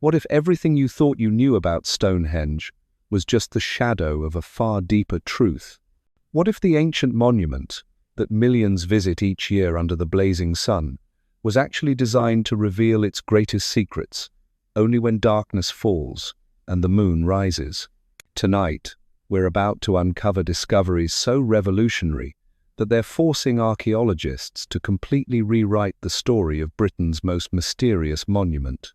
What if everything you thought you knew about Stonehenge was just the shadow of a far deeper truth? What if the ancient monument that millions visit each year under the blazing sun was actually designed to reveal its greatest secrets only when darkness falls and the moon rises? Tonight, we're about to uncover discoveries so revolutionary that they're forcing archaeologists to completely rewrite the story of Britain's most mysterious monument.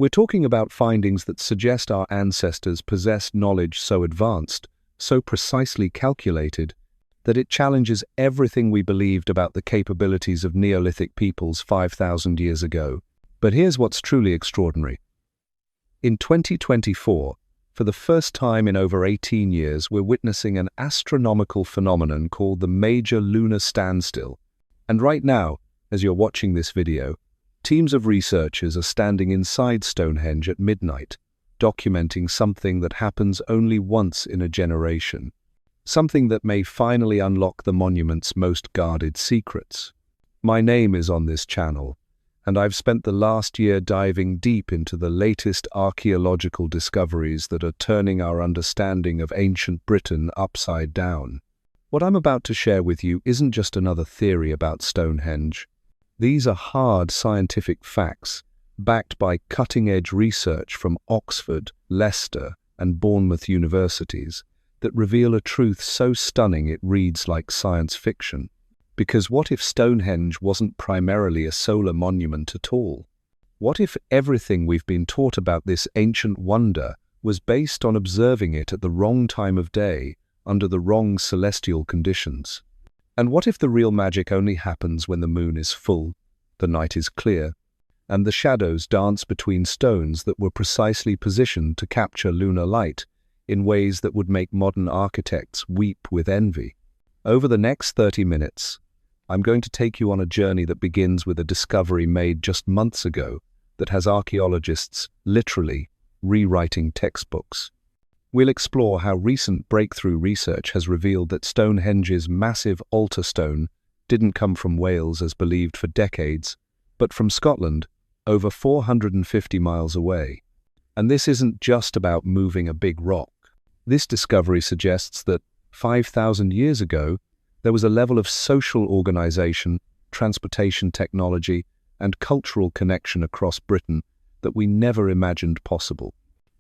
We're talking about findings that suggest our ancestors possessed knowledge so advanced, so precisely calculated, that it challenges everything we believed about the capabilities of Neolithic peoples 5,000 years ago. But here's what's truly extraordinary. In 2024, for the first time in over 18 years, we're witnessing an astronomical phenomenon called the Major Lunar Standstill. And right now, as you're watching this video, teams of researchers are standing inside Stonehenge at midnight, documenting something that happens only once in a generation. Something that may finally unlock the monument's most guarded secrets. My name is on this channel, and I've spent the last year diving deep into the latest archaeological discoveries that are turning our understanding of ancient Britain upside down. What I'm about to share with you isn't just another theory about Stonehenge. These are hard scientific facts, backed by cutting-edge research from Oxford, Leicester, and Bournemouth universities, that reveal a truth so stunning it reads like science fiction. Because what if Stonehenge wasn't primarily a solar monument at all? What if everything we've been taught about this ancient wonder was based on observing it at the wrong time of day, under the wrong celestial conditions? And what if the real magic only happens when the moon is full, the night is clear, and the shadows dance between stones that were precisely positioned to capture lunar light in ways that would make modern architects weep with envy? Over the next 30 minutes, I'm going to take you on a journey that begins with a discovery made just months ago that has archaeologists literally rewriting textbooks. We'll explore how recent breakthrough research has revealed that Stonehenge's massive altar stone didn't come from Wales as believed for decades, but from Scotland, over 450 miles away. And this isn't just about moving a big rock. This discovery suggests that 5,000 years ago, there was a level of social organization, transportation technology, and cultural connection across Britain that we never imagined possible.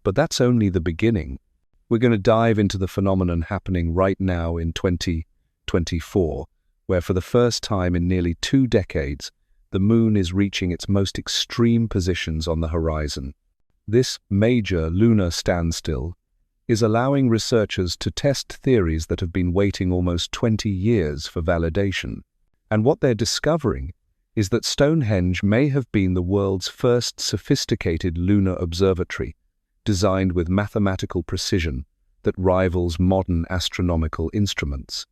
But that's only the beginning. We're going to dive into the phenomenon happening right now in 2024, where for the first time in nearly 2 decades, the moon is reaching its most extreme positions on the horizon. This major lunar standstill is allowing researchers to test theories that have been waiting almost 20 years for validation. And what they're discovering is that Stonehenge may have been the world's first sophisticated lunar observatory, designed with mathematical precision that rivals modern astronomical instruments.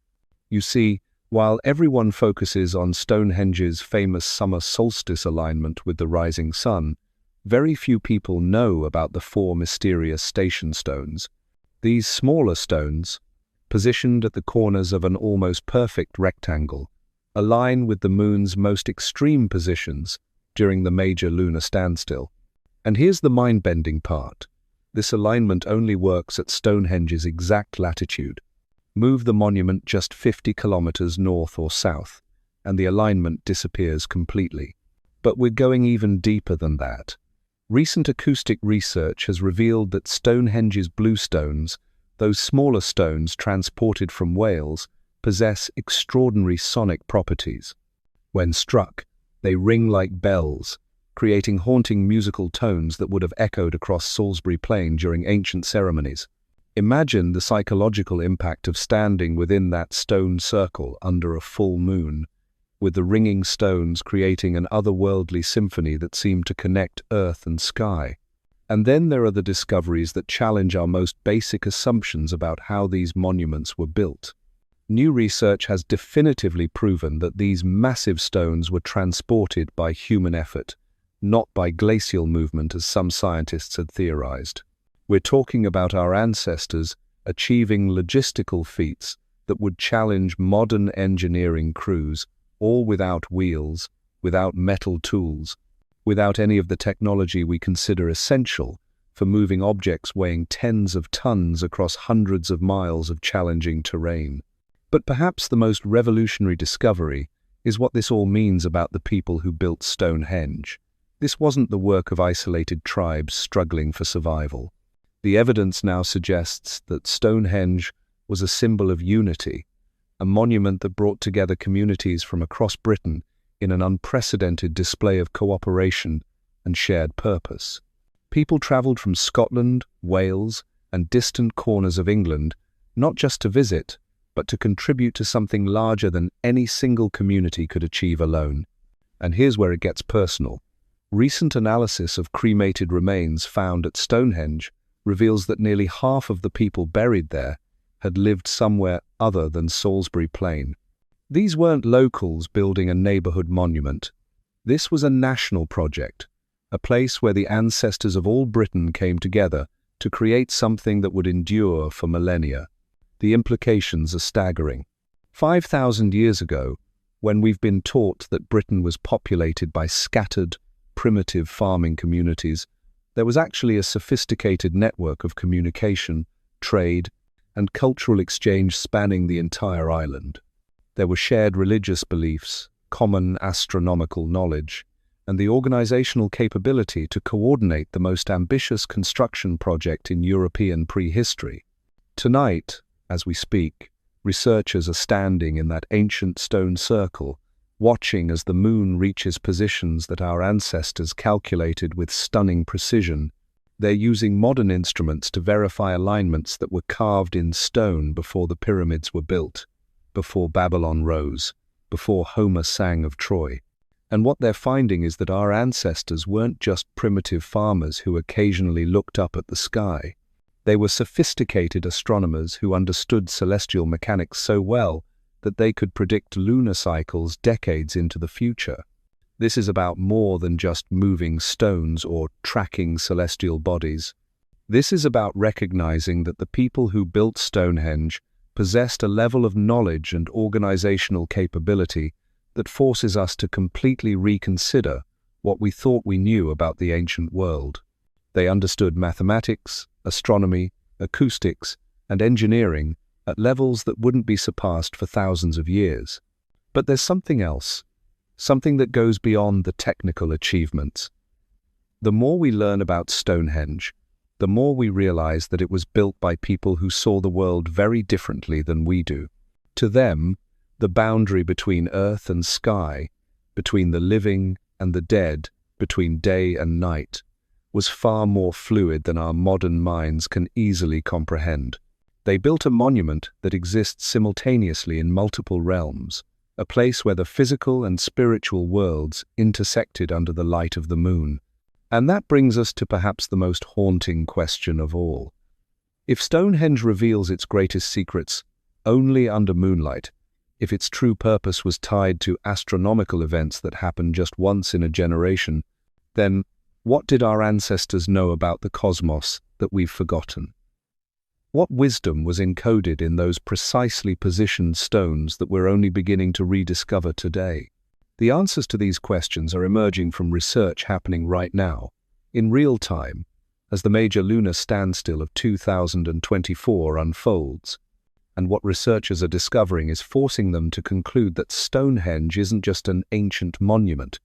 You see, while everyone focuses on Stonehenge's famous summer solstice alignment with the rising sun, very few people know about the 4 mysterious station stones. These smaller stones, positioned at the corners of an almost perfect rectangle, align with the moon's most extreme positions during the Major Lunar Standstill. And here's the mind-bending part. This alignment only works at Stonehenge's exact latitude. Move the monument just 50 kilometers north or south, and the alignment disappears completely. But we're going even deeper than that. Recent acoustic research has revealed that Stonehenge's bluestones, those smaller stones transported from Wales, possess extraordinary sonic properties. When struck, they ring like bells, creating haunting musical tones that would have echoed across Salisbury Plain during ancient ceremonies. Imagine the psychological impact of standing within that stone circle under a full moon, with the ringing stones creating an otherworldly symphony that seemed to connect earth and sky. And then there are the discoveries that challenge our most basic assumptions about how these monuments were built. New research has definitively proven that these massive stones were transported by human effort, not by glacial movement as some scientists had theorized. We're talking about our ancestors achieving logistical feats that would challenge modern engineering crews, all without wheels, without metal tools, without any of the technology we consider essential for moving objects weighing tens of tons across hundreds of miles of challenging terrain. But perhaps the most revolutionary discovery is what this all means about the people who built Stonehenge. This wasn't the work of isolated tribes struggling for survival. The evidence now suggests that Stonehenge was a symbol of unity, a monument that brought together communities from across Britain in an unprecedented display of cooperation and shared purpose. People travelled from Scotland, Wales, and distant corners of England, not just to visit, but to contribute to something larger than any single community could achieve alone. And here's where it gets personal. Recent analysis of cremated remains found at Stonehenge reveals that nearly half of the people buried there had lived somewhere other than Salisbury Plain. These weren't locals building a neighbourhood monument. This was a national project, a place where the ancestors of all Britain came together to create something that would endure for millennia. The implications are staggering. 5,000 years ago, when we've been taught that Britain was populated by scattered, primitive farming communities, there was actually a sophisticated network of communication, trade, and cultural exchange spanning the entire island. There were shared religious beliefs, common astronomical knowledge, and the organizational capability to coordinate the most ambitious construction project in European prehistory. Tonight, as we speak, researchers are standing in that ancient stone circle, watching as the moon reaches positions that our ancestors calculated with stunning precision. They're using modern instruments to verify alignments that were carved in stone before the pyramids were built, before Babylon rose, before Homer sang of Troy. And what they're finding is that our ancestors weren't just primitive farmers who occasionally looked up at the sky. They were sophisticated astronomers who understood celestial mechanics so well that they could predict lunar cycles decades into the future. This is about more than just moving stones or tracking celestial bodies. This is about recognizing that the people who built Stonehenge possessed a level of knowledge and organizational capability that forces us to completely reconsider what we thought we knew about the ancient world. They understood mathematics, astronomy, acoustics, and engineering at levels that wouldn't be surpassed for thousands of years. But there's something else, something that goes beyond the technical achievements. The more we learn about Stonehenge, the more we realize that it was built by people who saw the world very differently than we do. To them, the boundary between earth and sky, between the living and the dead, between day and night, was far more fluid than our modern minds can easily comprehend. They built a monument that exists simultaneously in multiple realms, a place where the physical and spiritual worlds intersected under the light of the moon. And that brings us to perhaps the most haunting question of all. If Stonehenge reveals its greatest secrets only under moonlight, if its true purpose was tied to astronomical events that happen just once in a generation, then what did our ancestors know about the cosmos that we've forgotten? What wisdom was encoded in those precisely positioned stones that we're only beginning to rediscover today? The answers to these questions are emerging from research happening right now, in real time, as the Major Lunar Standstill of 2024 unfolds. And what researchers are discovering is forcing them to conclude that Stonehenge isn't just an ancient monument.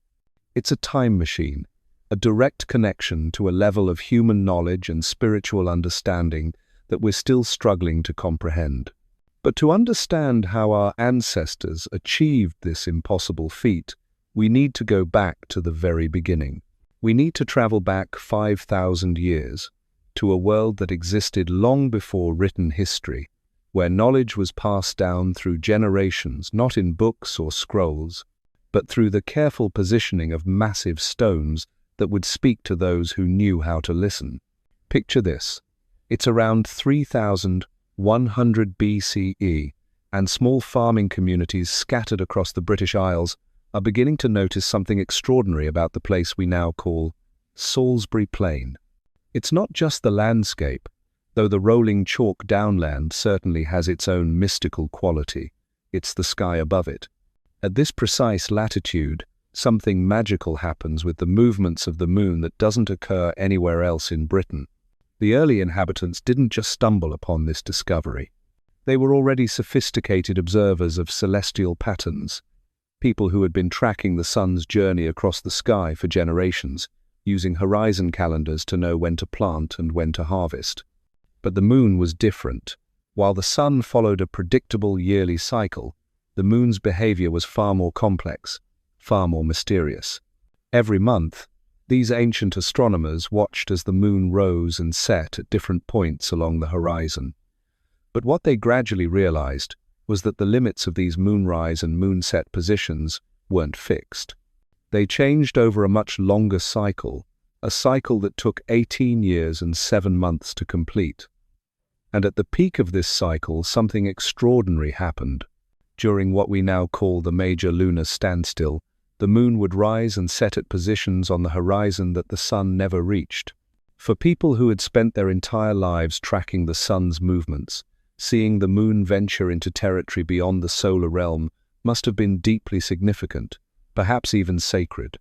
It's a time machine, a direct connection to a level of human knowledge and spiritual understanding that we're still struggling to comprehend. But to understand how our ancestors achieved this impossible feat, we need to go back to the very beginning. We need to travel back 5,000 years, to a world that existed long before written history, where knowledge was passed down through generations, not in books or scrolls, but through the careful positioning of massive stones that would speak to those who knew how to listen. Picture this. It's around 3,100 BCE, and small farming communities scattered across the British Isles are beginning to notice something extraordinary about the place we now call Salisbury Plain. It's not just the landscape, though the rolling chalk downland certainly has its own mystical quality. It's the sky above it. At this precise latitude, Something magical happens with the movements of the moon that doesn't occur anywhere else in Britain. The early inhabitants didn't just stumble upon this discovery. They were already sophisticated observers of celestial patterns, people who had been tracking the sun's journey across the sky for generations, using horizon calendars to know when to plant and when to harvest. But the moon was different. While the sun followed a predictable yearly cycle, the moon's behavior was far more complex, far more mysterious. Every month, these ancient astronomers watched as the moon rose and set at different points along the horizon. But what they gradually realized was that the limits of these moonrise and moonset positions weren't fixed. They changed over a much longer cycle, a cycle that took 18 years and 7 months to complete. And at the peak of this cycle, something extraordinary happened. During what we now call the Major Lunar Standstill, the moon would rise and set at positions on the horizon that the sun never reached. For people who had spent their entire lives tracking the sun's movements, seeing the moon venture into territory beyond the solar realm must have been deeply significant, perhaps even sacred.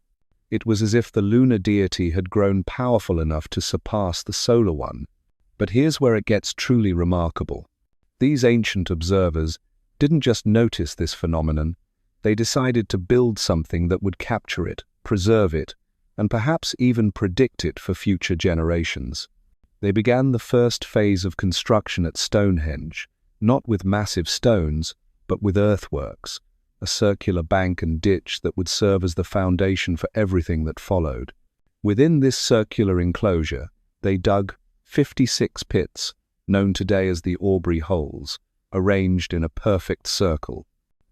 It was as if the lunar deity had grown powerful enough to surpass the solar one. But here's where it gets truly remarkable. These ancient observers didn't just notice this phenomenon, they decided to build something that would capture it, preserve it, and perhaps even predict it for future generations. They began the first phase of construction at Stonehenge, not with massive stones, but with earthworks, a circular bank and ditch that would serve as the foundation for everything that followed. Within this circular enclosure, they dug 56 pits, known today as the Aubrey holes, arranged in a perfect circle.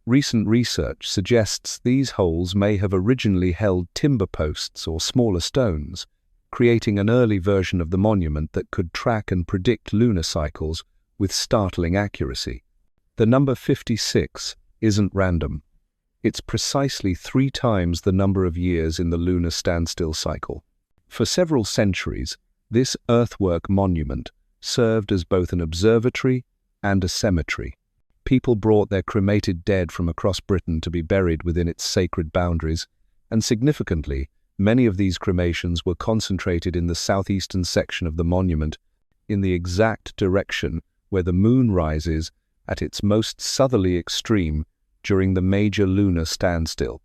Recent research suggests these holes may have originally held timber posts or smaller stones, creating an early version of the monument that could track and predict lunar cycles with startling accuracy. The number 56 isn't random. It's precisely 3 times the number of years in the lunar standstill cycle. For several centuries, this earthwork monument served as both an observatory and a cemetery. People brought their cremated dead from across Britain to be buried within its sacred boundaries, and significantly, many of these cremations were concentrated in the southeastern section of the monument, in the exact direction where the moon rises at its most southerly extreme during the Major Lunar Standstill.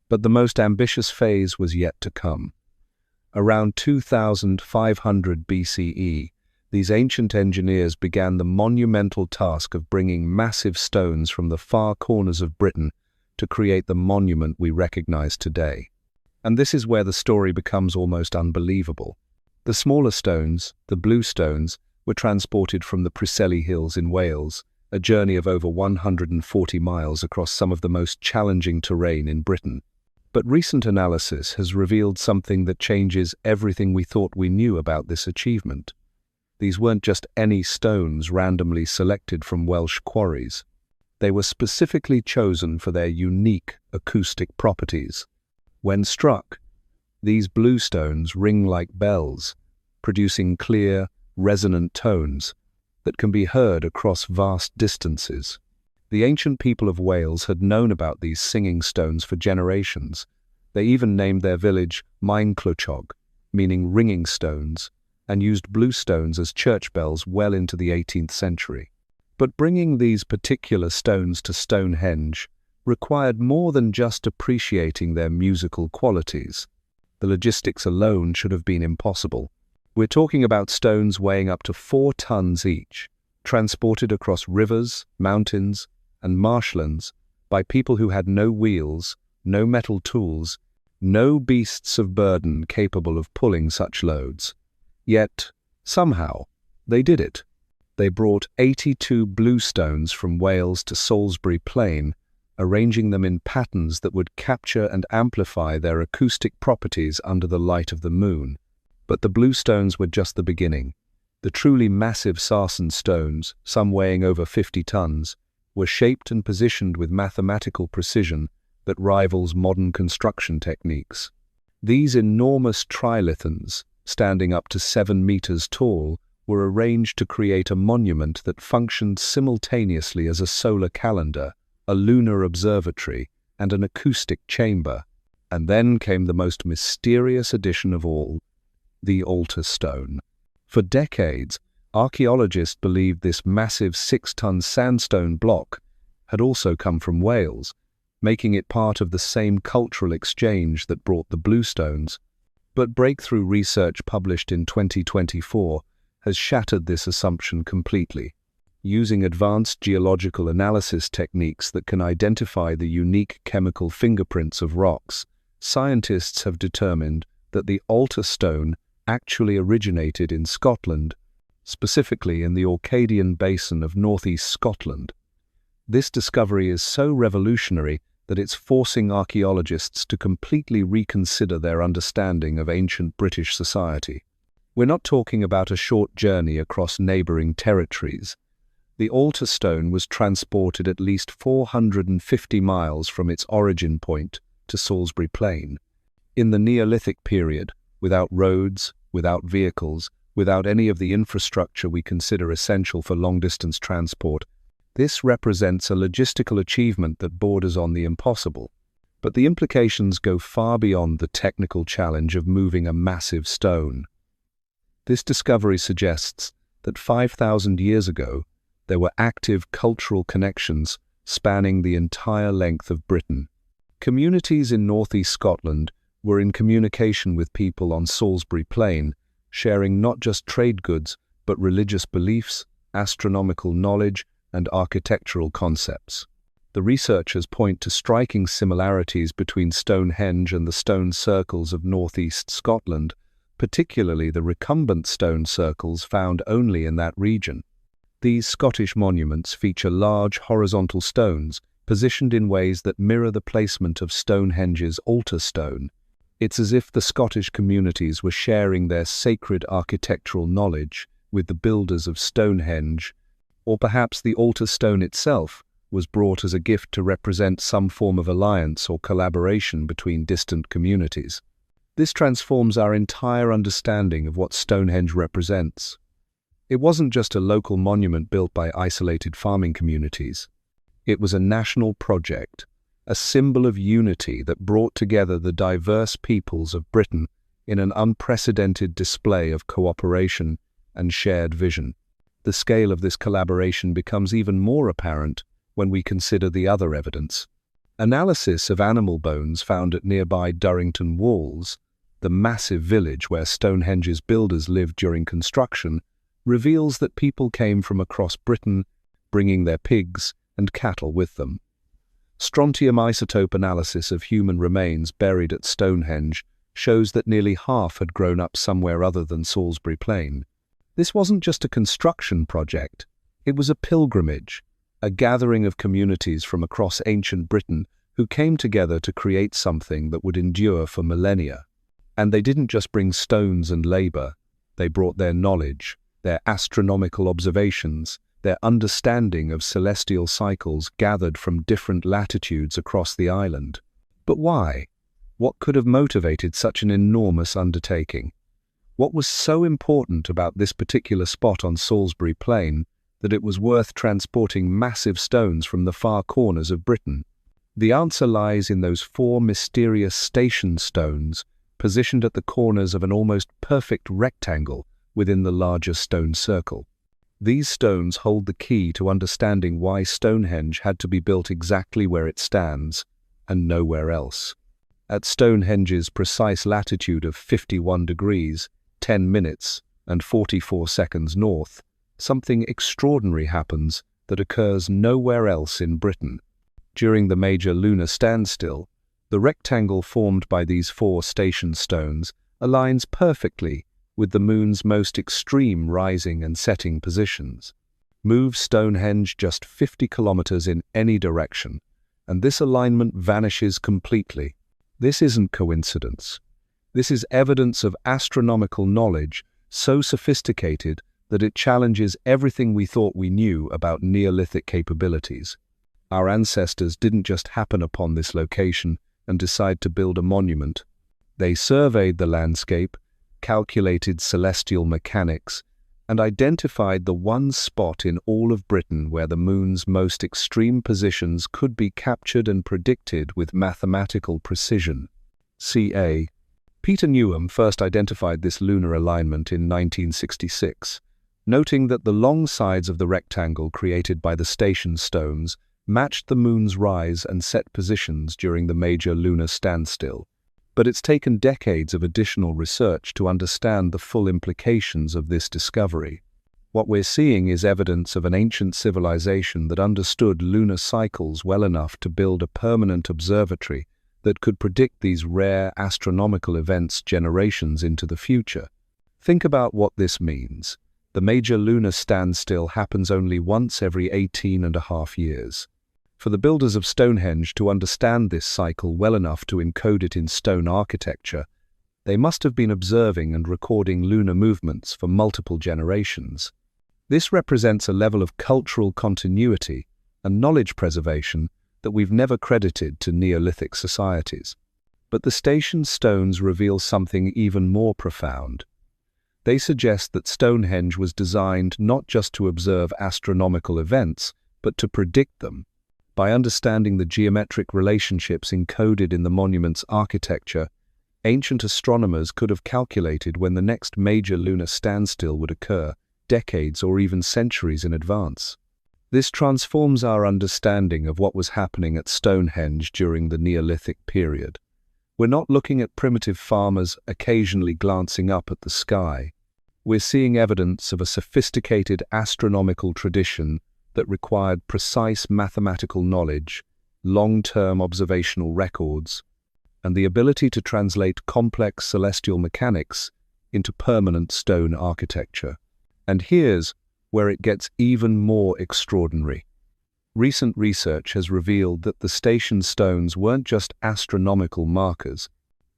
But the most ambitious phase was yet to come. Around 2500 BCE, these ancient engineers began the monumental task of bringing massive stones from the far corners of Britain to create the monument we recognize today. And this is where the story becomes almost unbelievable. The smaller stones, the bluestones, were transported from the Preseli Hills in Wales, a journey of over 140 miles across some of the most challenging terrain in Britain. But recent analysis has revealed something that changes everything we thought we knew about this achievement. These weren't just any stones randomly selected from Welsh quarries. They were specifically chosen for their unique acoustic properties. When struck, these bluestones ring like bells, producing clear, resonant tones that can be heard across vast distances. The ancient people of Wales had known about these singing stones for generations. They even named their village Maenclochog, meaning ringing stones, and used bluestones as church bells well into the 18th century. But bringing these particular stones to Stonehenge required more than just appreciating their musical qualities. The logistics alone should have been impossible. We're talking about stones weighing up to 4 tons each, transported across rivers, mountains, and marshlands by people who had no wheels, no metal tools, no beasts of burden capable of pulling such loads. Yet, somehow, they did it. They brought 82 bluestones from Wales to Salisbury Plain, arranging them in patterns that would capture and amplify their acoustic properties under the light of the moon. But the bluestones were just the beginning. The truly massive sarsen stones, some weighing over 50 tons, were shaped and positioned with mathematical precision that rivals modern construction techniques. These enormous trilithons, standing up to 7 meters tall, were arranged to create a monument that functioned simultaneously as a solar calendar, a lunar observatory, and an acoustic chamber. And then came the most mysterious addition of all, the altar stone. For decades, archaeologists believed this massive 6-ton sandstone block had also come from Wales, making it part of the same cultural exchange that brought the bluestones. But breakthrough research published in 2024 has shattered this assumption completely. Using advanced geological analysis techniques that can identify the unique chemical fingerprints of rocks, scientists have determined that the altar stone actually originated in Scotland, specifically in the Orcadian basin of northeast Scotland. This discovery is so revolutionary that it's forcing archaeologists to completely reconsider their understanding of ancient British society. We're not talking about a short journey across neighbouring territories. The altar stone was transported at least 450 miles from its origin point to Salisbury Plain. In the Neolithic period, without roads, without vehicles, without any of the infrastructure we consider essential for long-distance transport, this represents a logistical achievement that borders on the impossible. But the implications go far beyond the technical challenge of moving a massive stone. This discovery suggests that 5,000 years ago, there were active cultural connections spanning the entire length of Britain. Communities in northeast Scotland were in communication with people on Salisbury Plain, sharing not just trade goods, but religious beliefs, astronomical knowledge, and architectural concepts. The researchers point to striking similarities between Stonehenge and the stone circles of northeast Scotland, particularly the recumbent stone circles found only in that region. These Scottish monuments feature large horizontal stones positioned in ways that mirror the placement of Stonehenge's altar stone. It's as if the Scottish communities were sharing their sacred architectural knowledge with the builders of Stonehenge, or perhaps the altar stone itself was brought as a gift to represent some form of alliance or collaboration between distant communities. This transforms our entire understanding of what Stonehenge represents. It wasn't just a local monument built by isolated farming communities. It was a national project, a symbol of unity that brought together the diverse peoples of Britain in an unprecedented display of cooperation and shared vision. The scale of this collaboration becomes even more apparent when we consider the other evidence. Analysis of animal bones found at nearby Durrington Walls, the massive village where Stonehenge's builders lived during construction, reveals that people came from across Britain, bringing their pigs and cattle with them. Strontium isotope analysis of human remains buried at Stonehenge shows that nearly half had grown up somewhere other than Salisbury Plain. This wasn't just a construction project, it was a pilgrimage, a gathering of communities from across ancient Britain who came together to create something that would endure for millennia. And they didn't just bring stones and labour, they brought their knowledge, their astronomical observations, their understanding of celestial cycles gathered from different latitudes across the island. But why? What could have motivated such an enormous undertaking? What was so important about this particular spot on Salisbury Plain that it was worth transporting massive stones from the far corners of Britain? The answer lies in those 4 mysterious station stones positioned at the corners of an almost perfect rectangle within the larger stone circle. These stones hold the key to understanding why Stonehenge had to be built exactly where it stands and nowhere else. At Stonehenge's precise latitude of 51 degrees, 10 minutes and 44 seconds north, something extraordinary happens that occurs nowhere else in Britain. During the Major Lunar Standstill, the rectangle formed by these 4 station stones aligns perfectly with the moon's most extreme rising and setting positions. Move Stonehenge just 50 kilometers in any direction, and this alignment vanishes completely. This isn't coincidence. This is evidence of astronomical knowledge so sophisticated that it challenges everything we thought we knew about Neolithic capabilities. Our ancestors didn't just happen upon this location and decide to build a monument. They surveyed the landscape, calculated celestial mechanics, and identified the one spot in all of Britain where the moon's most extreme positions could be captured and predicted with mathematical precision. ca. Peter Newham first identified this lunar alignment in 1966, noting that the long sides of the rectangle created by the station stones matched the moon's rise and set positions during the Major Lunar Standstill. But it's taken decades of additional research to understand the full implications of this discovery. What we're seeing is evidence of an ancient civilization that understood lunar cycles well enough to build a permanent observatory that could predict these rare astronomical events generations into the future. Think about what this means. The Major Lunar Standstill happens only once every 18.5 years. For the builders of Stonehenge to understand this cycle well enough to encode it in stone architecture, they must have been observing and recording lunar movements for multiple generations. This represents a level of cultural continuity and knowledge preservation that we've never credited to Neolithic societies. But the station stones reveal something even more profound. They suggest that Stonehenge was designed not just to observe astronomical events, but to predict them. By understanding the geometric relationships encoded in the monument's architecture, ancient astronomers could have calculated when the next major lunar standstill would occur, decades or even centuries in advance. This transforms our understanding of what was happening at Stonehenge during the Neolithic period. We're not looking at primitive farmers occasionally glancing up at the sky. We're seeing evidence of a sophisticated astronomical tradition that required precise mathematical knowledge, long-term observational records, and the ability to translate complex celestial mechanics into permanent stone architecture. And here's where it gets even more extraordinary. Recent research has revealed that the station stones weren't just astronomical markers.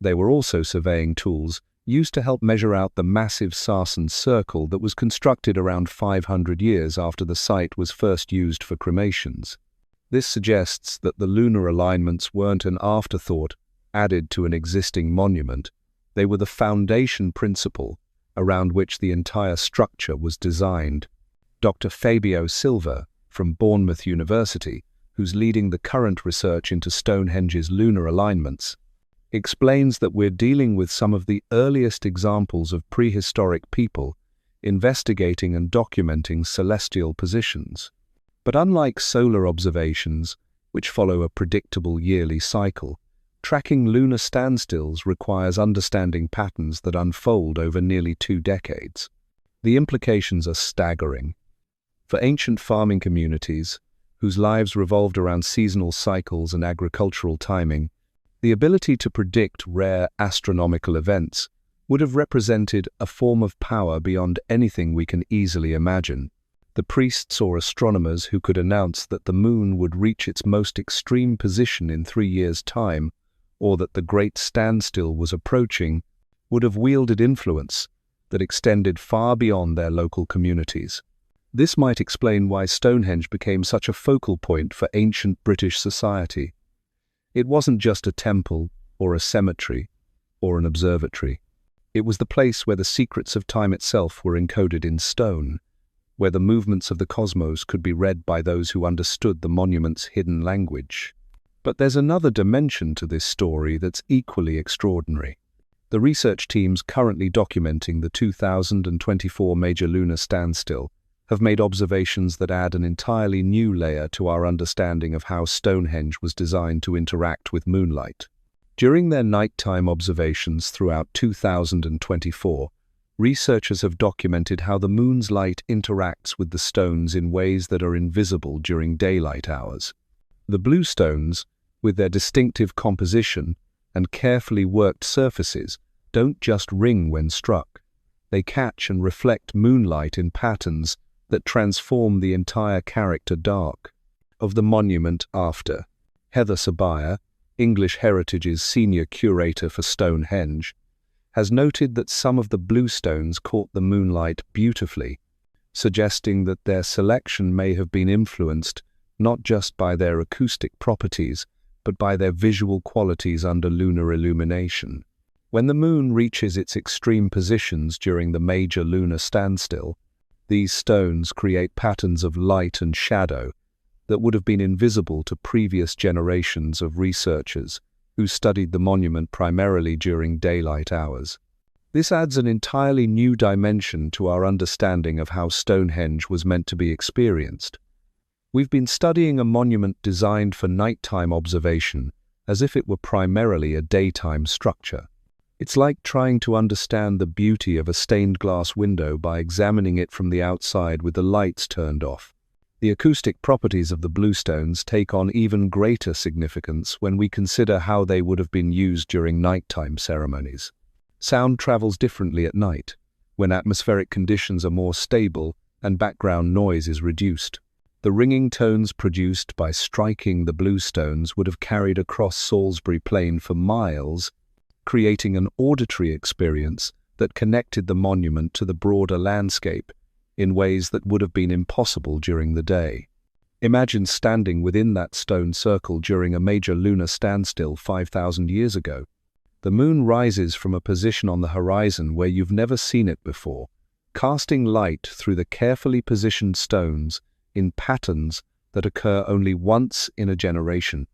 They were also surveying tools used to help measure out the massive Sarsen circle that was constructed around 500 years after the site was first used for cremations. This suggests that the lunar alignments weren't an afterthought added to an existing monument. They were the foundation principle around which the entire structure was designed. Dr. Fabio Silva from Bournemouth University, who's leading the current research into Stonehenge's lunar alignments, explains that we're dealing with some of the earliest examples of prehistoric people investigating and documenting celestial positions. But unlike solar observations, which follow a predictable yearly cycle, tracking lunar standstills requires understanding patterns that unfold over nearly 2 decades. The implications are staggering. For ancient farming communities, whose lives revolved around seasonal cycles and agricultural timing, the ability to predict rare astronomical events would have represented a form of power beyond anything we can easily imagine. The priests or astronomers who could announce that the moon would reach its most extreme position in 3 years' time, or that the great standstill was approaching, would have wielded influence that extended far beyond their local communities. This might explain why Stonehenge became such a focal point for ancient British society. It wasn't just a temple, or a cemetery, or an observatory. It was the place where the secrets of time itself were encoded in stone, where the movements of the cosmos could be read by those who understood the monument's hidden language. But there's another dimension to this story that's equally extraordinary. The research teams currently documenting the 2024 Major Lunar Standstill have made observations that add an entirely new layer to our understanding of how Stonehenge was designed to interact with moonlight. During their nighttime observations throughout 2024, researchers have documented how the moon's light interacts with the stones in ways that are invisible during daylight hours. The bluestones, with their distinctive composition and carefully worked surfaces, don't just ring when struck. They catch and reflect moonlight in patterns that transform the entire character dark of the monument after. Heather Sabaya, English Heritage's senior curator for Stonehenge, has noted that some of the bluestones caught the moonlight beautifully, suggesting that their selection may have been influenced not just by their acoustic properties, but by their visual qualities under lunar illumination. When the moon reaches its extreme positions during the Major Lunar Standstill, these stones create patterns of light and shadow that would have been invisible to previous generations of researchers, who studied the monument primarily during daylight hours. This adds an entirely new dimension to our understanding of how Stonehenge was meant to be experienced. We've been studying a monument designed for nighttime observation as if it were primarily a daytime structure. It's like trying to understand the beauty of a stained glass window by examining it from the outside with the lights turned off. The acoustic properties of the bluestones take on even greater significance when we consider how they would have been used during nighttime ceremonies. Sound travels differently at night, when atmospheric conditions are more stable and background noise is reduced. The ringing tones produced by striking the bluestones would have carried across Salisbury Plain for miles, creating an auditory experience that connected the monument to the broader landscape in ways that would have been impossible during the day. Imagine standing within that stone circle during a major lunar standstill 5,000 years ago. The moon rises from a position on the horizon where you've never seen it before, casting light through the carefully positioned stones in patterns that occur only once in a generation.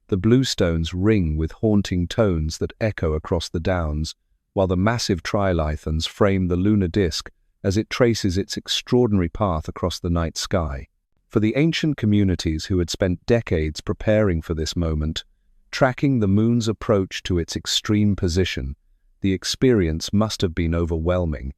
The bluestones ring with haunting tones that echo across the downs, while the massive trilithons frame the lunar disk as it traces its extraordinary path across the night sky. For the ancient communities who had spent decades preparing for this moment, tracking the moon's approach to its extreme position, the experience must have been overwhelming.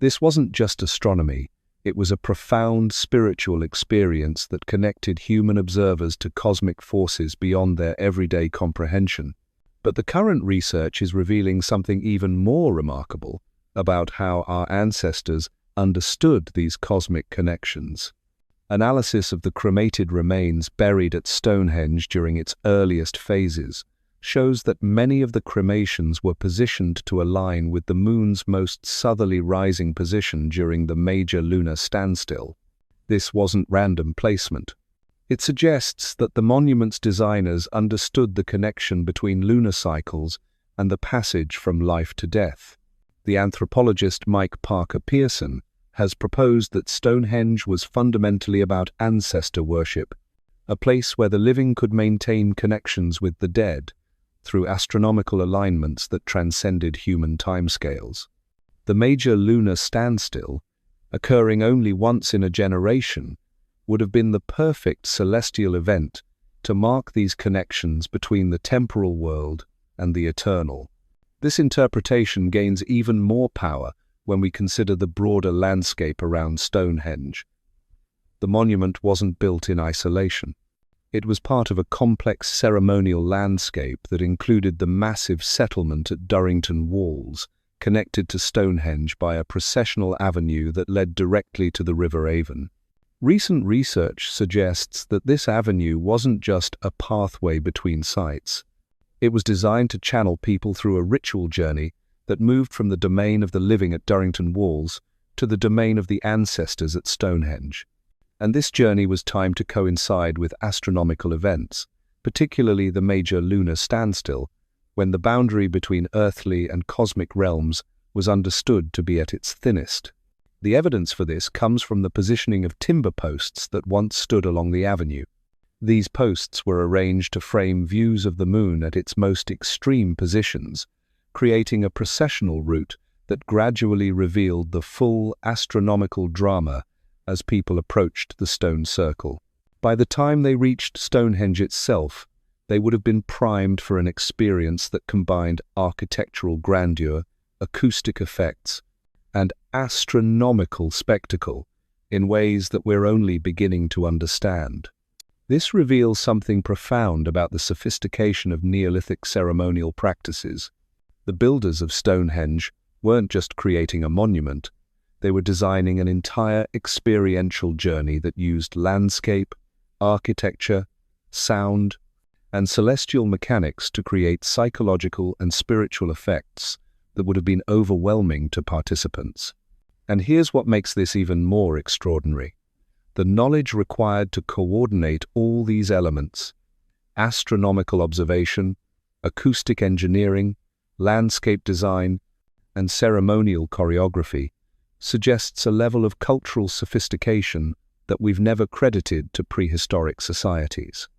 This wasn't just astronomy, it was a profound spiritual experience that connected human observers to cosmic forces beyond their everyday comprehension. But the current research is revealing something even more remarkable about how our ancestors understood these cosmic connections. Analysis of the cremated remains buried at Stonehenge during its earliest phases shows that many of the cremations were positioned to align with the moon's most southerly rising position during the Major Lunar Standstill. This wasn't random placement. It suggests that the monument's designers understood the connection between lunar cycles and the passage from life to death. The anthropologist Mike Parker Pearson has proposed that Stonehenge was fundamentally about ancestor worship, a place where the living could maintain connections with the dead through astronomical alignments that transcended human timescales. The Major Lunar Standstill, occurring only once in a generation, would have been the perfect celestial event to mark these connections between the temporal world and the eternal. This interpretation gains even more power when we consider the broader landscape around Stonehenge. The monument wasn't built in isolation. It was part of a complex ceremonial landscape that included the massive settlement at Durrington Walls, connected to Stonehenge by a processional avenue that led directly to the River Avon. Recent research suggests that this avenue wasn't just a pathway between sites. It was designed to channel people through a ritual journey that moved from the domain of the living at Durrington Walls to the domain of the ancestors at Stonehenge. And this journey was timed to coincide with astronomical events, particularly the Major Lunar Standstill, when the boundary between earthly and cosmic realms was understood to be at its thinnest. The evidence for this comes from the positioning of timber posts that once stood along the avenue. These posts were arranged to frame views of the moon at its most extreme positions, creating a processional route that gradually revealed the full astronomical drama as people approached the stone circle. By the time they reached Stonehenge itself, they would have been primed for an experience that combined architectural grandeur, acoustic effects, and astronomical spectacle in ways that we're only beginning to understand. This reveals something profound about the sophistication of Neolithic ceremonial practices. The builders of Stonehenge weren't just creating a monument, they were designing an entire experiential journey that used landscape, architecture, sound, and celestial mechanics to create psychological and spiritual effects that would have been overwhelming to participants. And here's what makes this even more extraordinary. The knowledge required to coordinate all these elements, astronomical observation, acoustic engineering, landscape design, and ceremonial choreography, suggests a level of cultural sophistication that we've never credited to prehistoric societies.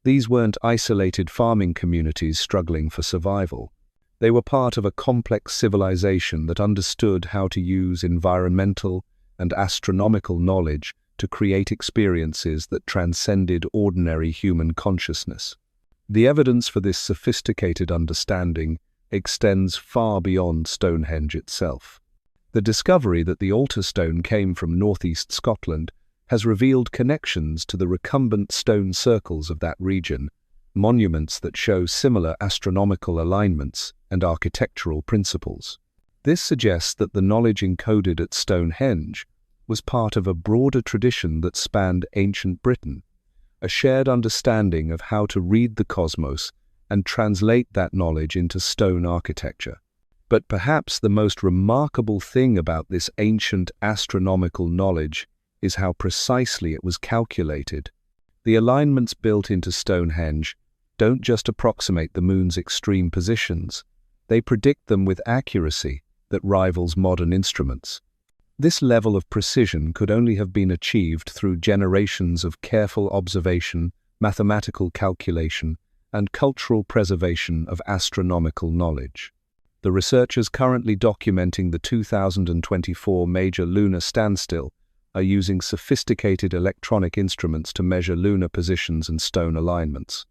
These weren't isolated farming communities struggling for survival. They were part of a complex civilization that understood how to use environmental and astronomical knowledge to create experiences that transcended ordinary human consciousness. The evidence for this sophisticated understanding extends far beyond Stonehenge itself. The discovery that the altar stone came from northeast Scotland has revealed connections to the recumbent stone circles of that region, monuments that show similar astronomical alignments and architectural principles. This suggests that the knowledge encoded at Stonehenge was part of a broader tradition that spanned ancient Britain, a shared understanding of how to read the cosmos and translate that knowledge into stone architecture. But perhaps the most remarkable thing about this ancient astronomical knowledge is how precisely it was calculated. The alignments built into Stonehenge don't just approximate the moon's extreme positions, they predict them with accuracy that rivals modern instruments. This level of precision could only have been achieved through generations of careful observation, mathematical calculation, and cultural preservation of astronomical knowledge. The researchers currently documenting the 2024 Major Lunar Standstill are using sophisticated electronic instruments to measure lunar positions and stone alignments.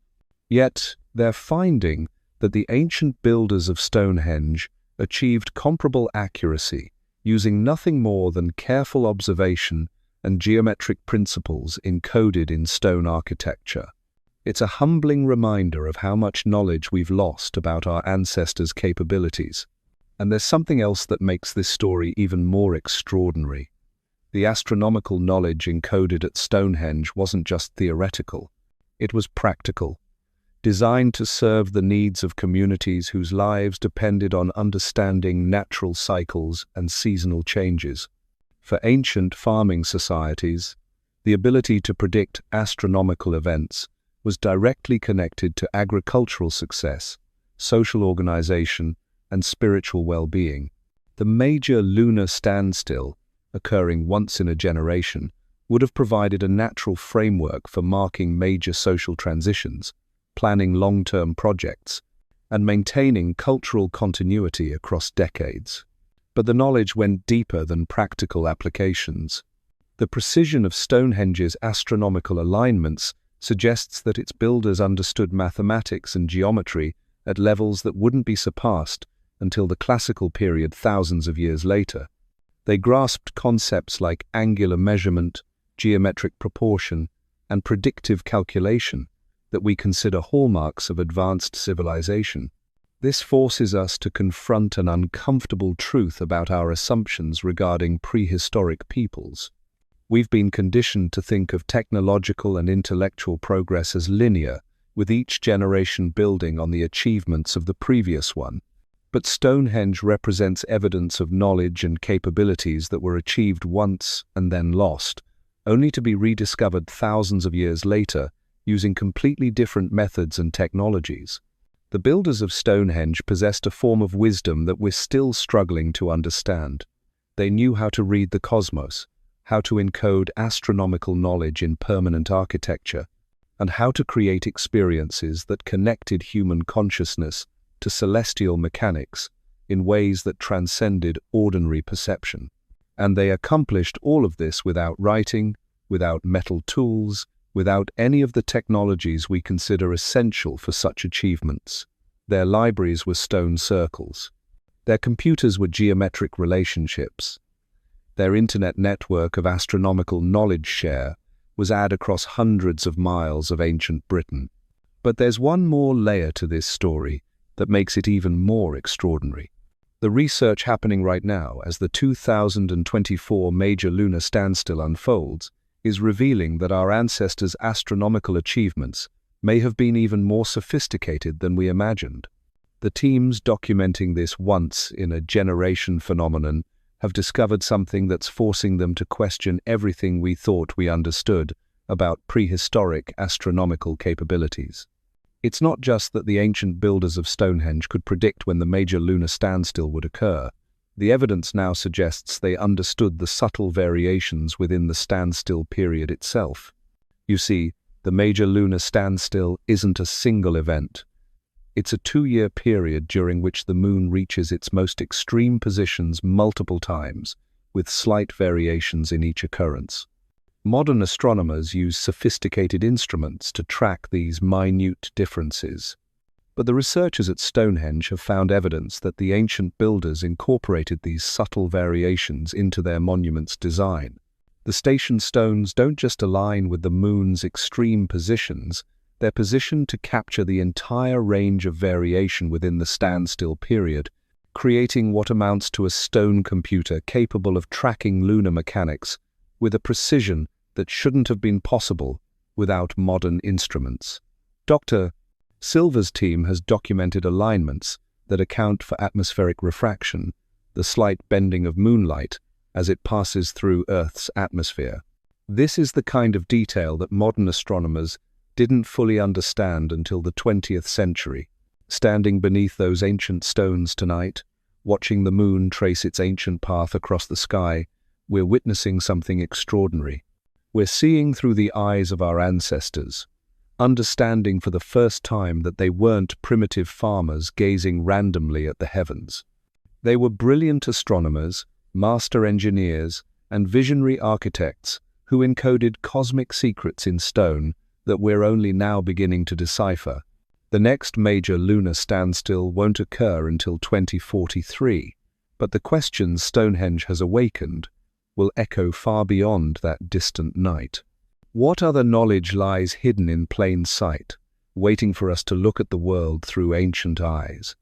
Yet, they're finding that the ancient builders of Stonehenge achieved comparable accuracy using nothing more than careful observation and geometric principles encoded in stone architecture. It's a humbling reminder of how much knowledge we've lost about our ancestors' capabilities. And there's something else that makes this story even more extraordinary. The astronomical knowledge encoded at Stonehenge wasn't just theoretical, it was practical, designed to serve the needs of communities whose lives depended on understanding natural cycles and seasonal changes. For ancient farming societies, the ability to predict astronomical events was directly connected to agricultural success, social organization, and spiritual well-being. The Major Lunar Standstill, occurring once in a generation, would have provided a natural framework for marking major social transitions, planning long-term projects, and maintaining cultural continuity across decades. But the knowledge went deeper than practical applications. The precision of Stonehenge's astronomical alignments suggests that its builders understood mathematics and geometry at levels that wouldn't be surpassed until the classical period thousands of years later. They grasped concepts like angular measurement, geometric proportion, and predictive calculation that we consider hallmarks of advanced civilization. This forces us to confront an uncomfortable truth about our assumptions regarding prehistoric peoples. We've been conditioned to think of technological and intellectual progress as linear, with each generation building on the achievements of the previous one. But Stonehenge represents evidence of knowledge and capabilities that were achieved once and then lost, only to be rediscovered thousands of years later using completely different methods and technologies. The builders of Stonehenge possessed a form of wisdom that we're still struggling to understand. They knew how to read the cosmos, how to encode astronomical knowledge in permanent architecture, and how to create experiences that connected human consciousness to celestial mechanics in ways that transcended ordinary perception. And they accomplished all of this without writing, without metal tools, without any of the technologies we consider essential for such achievements. Their libraries were stone circles. Their computers were geometric relationships. Their internet network of astronomical knowledge share was aired across hundreds of miles of ancient Britain. But there's one more layer to this story that makes it even more extraordinary. The research happening right now as the 2024 Major Lunar Standstill unfolds is revealing that our ancestors' astronomical achievements may have been even more sophisticated than we imagined. The teams documenting this once-in-a-generation phenomenon have discovered something that's forcing them to question everything we thought we understood about prehistoric astronomical capabilities. It's not just that the ancient builders of Stonehenge could predict when the Major Lunar Standstill would occur. The evidence now suggests they understood the subtle variations within the standstill period itself. You see, The Major Lunar Standstill isn't a single event. It's a 2-year period during which the Moon reaches its most extreme positions multiple times, with slight variations in each occurrence. Modern astronomers use sophisticated instruments to track these minute differences. But the researchers at Stonehenge have found evidence that the ancient builders incorporated these subtle variations into their monument's design. The station stones don't just align with the Moon's extreme positions, they're positioned to capture the entire range of variation within the standstill period, creating what amounts to a stone computer capable of tracking lunar mechanics with a precision that shouldn't have been possible without modern instruments. Dr. Silver's team has documented alignments that account for atmospheric refraction, the slight bending of moonlight as it passes through Earth's atmosphere. This is the kind of detail that modern astronomers didn't fully understand until the 20th century. Standing beneath those ancient stones tonight, watching the Moon trace its ancient path across the sky, we're witnessing something extraordinary. We're seeing through the eyes of our ancestors, understanding for the first time that they weren't primitive farmers gazing randomly at the heavens. They were brilliant astronomers, master engineers, and visionary architects who encoded cosmic secrets in stone that we're only now beginning to decipher. The next major lunar standstill won't occur until 2043, but the questions Stonehenge has awakened will echo far beyond that distant night. What other knowledge lies hidden in plain sight, waiting for us to look at the world through ancient eyes?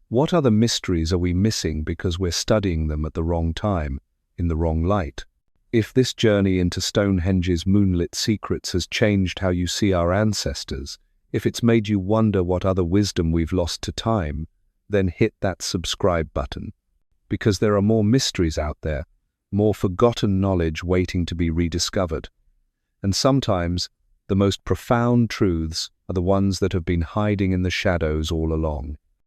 What other mysteries are we missing because we're studying them at the wrong time, in the wrong light? If this journey into Stonehenge's moonlit secrets has changed how you see our ancestors, if it's made you wonder what other wisdom we've lost to time, then hit that subscribe button. Because there are more mysteries out there, more forgotten knowledge waiting to be rediscovered. And sometimes, the most profound truths are the ones that have been hiding in the shadows all along.